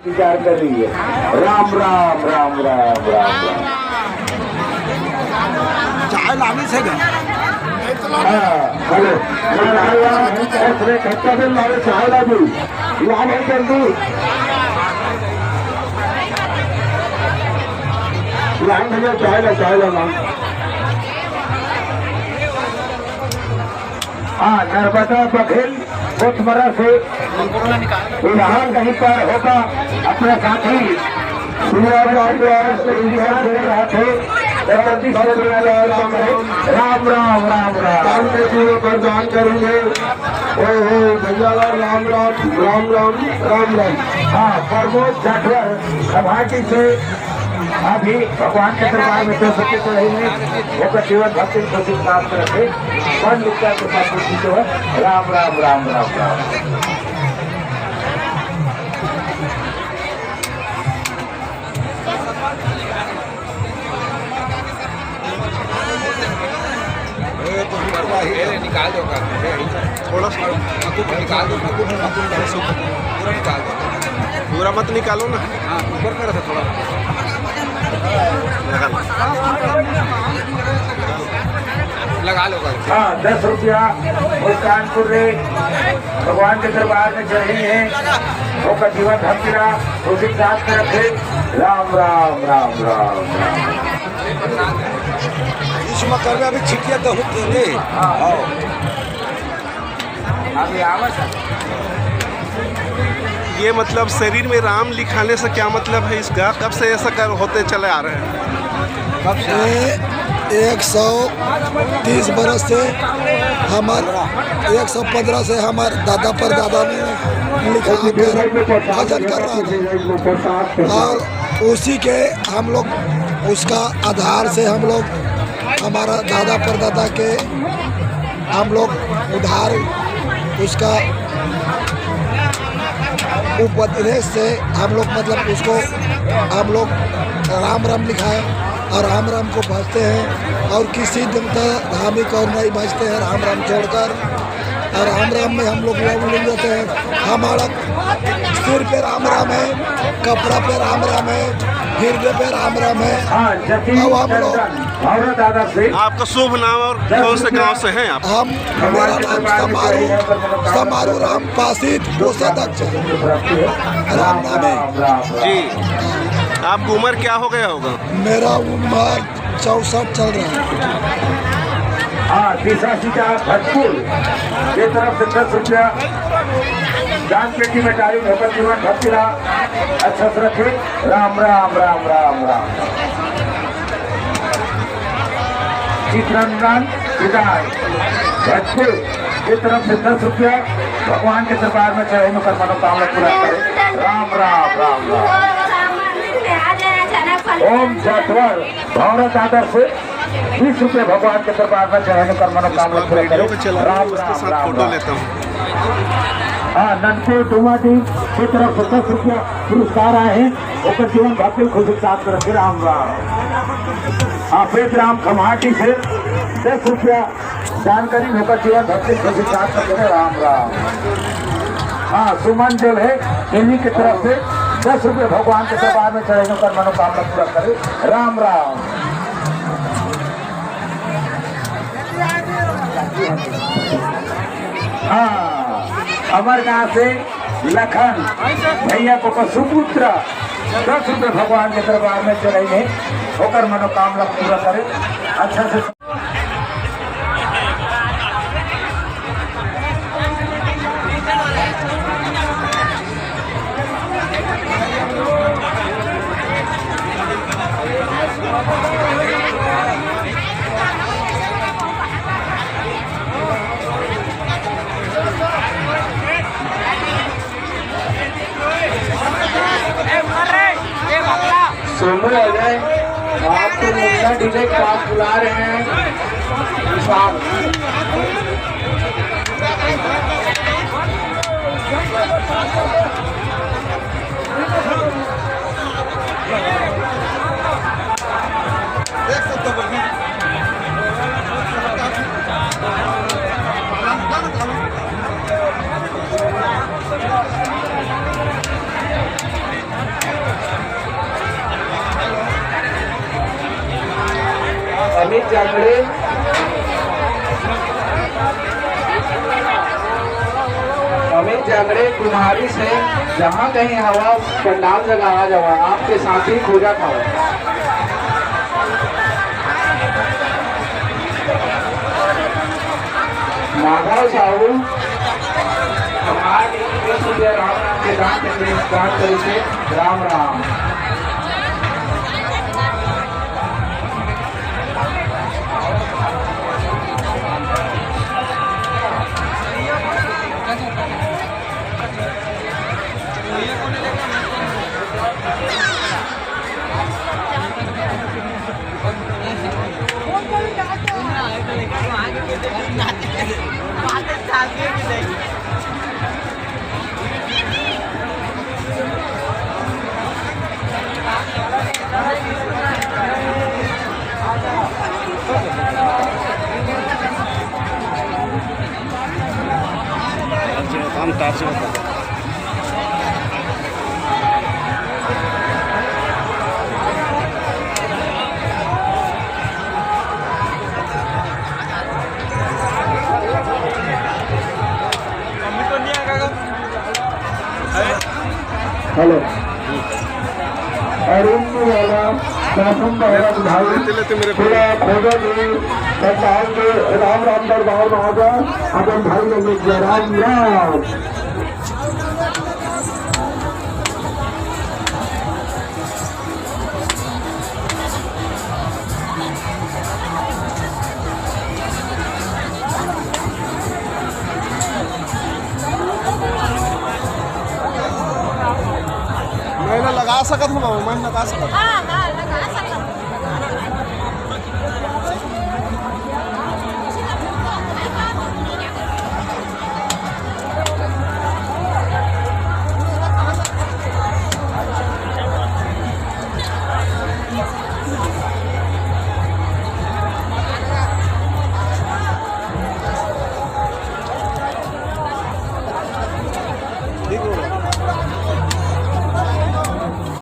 विचार कर रही है। राम राम राम राम राम राम। चाय लाने से गए हेलो खट्टा बिल लावे चाय लागू लाभ है जल्दी लाइन भैया चाय ला हाँ नर्मदा बघेल कोटमरा से यहाँ कहीं पर होगा अपना साथी राम राम राम राम प्रदान करेंगे। ओहो भैया राम राम राम राम राम राम। हाँ प्रमोद जाटवर खभाटी से अभी भगवान के दरबार में तो सत्य तो रहेंगे वो जीवन भक्ति खुशी प्राप्त रखे मन विचार के साथ खुशी जो है। राम राम राम राम राम। निकाल दो थोड़ा सा निकाल दो पूरा निकाल दो पूरा मत निकालो ना। हाँ ऊपर कर था थोड़ा लगा लो। हाँ 10 रुपया मुस्कानपुर रे भगवान के दरबार में चढ़ी है होकर जीवन भक्तिरा खुशी प्राप्त रखे। राम राम राम राम राम। इसमें करवे अभी छिटिया तो होते हैं। अभी आवाज ये मतलब शरीर में राम लिखाने से क्या मतलब है इसका? कब से ऐसा कर होते चले आ रहे हैं? कब से? 130 बरस से हमारा 115 से हमारे दादा पर दादा ने लिखा कर भजन कर रहा था और उसी के हम लोग उसका आधार से हम लोग हमारा दादा परदादा के हम लोग उधार उसका उपदेश से हम लोग मतलब उसको हम लोग राम राम लिखा है और राम राम को भजते हैं और किसी दिन तक धार्मिक और नहीं भजते हैं राम राम छोड़कर। और राम राम में हम लोग मिल जाते हैं। हमारा सिर पे राम राम है, कपड़ा पे राम राम है, हृदय पे राम राम है। अब हम लोग आपका शुभ नाम और कौन से गांव से हैं आप? हम मेरा नाम समारू राम पासित कोषाध्यक्ष राम नाम है जी। आपकी उम्र क्या हो गया होगा? मेरा उम्र 64 चल रहा है। हाँ तीसरा सीटा भजपुर ये तरफ से 10 रुपया जान पेटी में डाली होकर जीवन भक्ति अच्छा से रखे। राम राम राम राम राम। चित्रंजन विदाई भजपुर ये तरफ से 10 रुपया भगवान के दरबार में चढ़े कर मनोकामना पूरा करे। राम राम राम राम। ओम जाटवर भौरत आदर से 20 रुपये भगवान के दरबार में चढ़ाने कर मनोकामना पूरा करे। राम राम राम फोटो लेता हूँ। हाँ ननपुर डुमाटी की तरफ से 10 रुपया पुरस्कार आए हैं होकर जीवन भक्ति खुशी प्राप्त रखे। राम राम। हाँ पेट राम खमाटी से 10 रुपया जानकारी होकर जीवन भक्ति खुशी प्राप्त रखे। राम राम। हाँ सुमन जल है इन्हीं की तरफ से 10 रुपये भगवान के दरबार में चढ़ाने कर मनोकामना पूरा करे। राम राम। हाँ अमरगांव से लखन भैया को सुपुत्र 10 रुपये भगवान के दरबार में चढ़ाइए होकर मनोकामना पूरा करे। अच्छा से सोनू अजय आपको मुन्ना डीजे पास बुला रहे हैं। अमित जांगड़े, अमित जांगड़े कुम्हारी से जहाँ कहीं हवा पंडाल जगह जावा आपके साथी खोजा था। माधव साहू हमारे राम राम के दान करी से राम राम। हेलो अरुण वाला शासन महाराज भाई थोड़ा खोजा जी सरकार के राम राम दरबार महाजा अपन भाई लोग जय राम राम। महिला लगा सकत हूँ, महिला लगा सकत। हाँ लगा सकते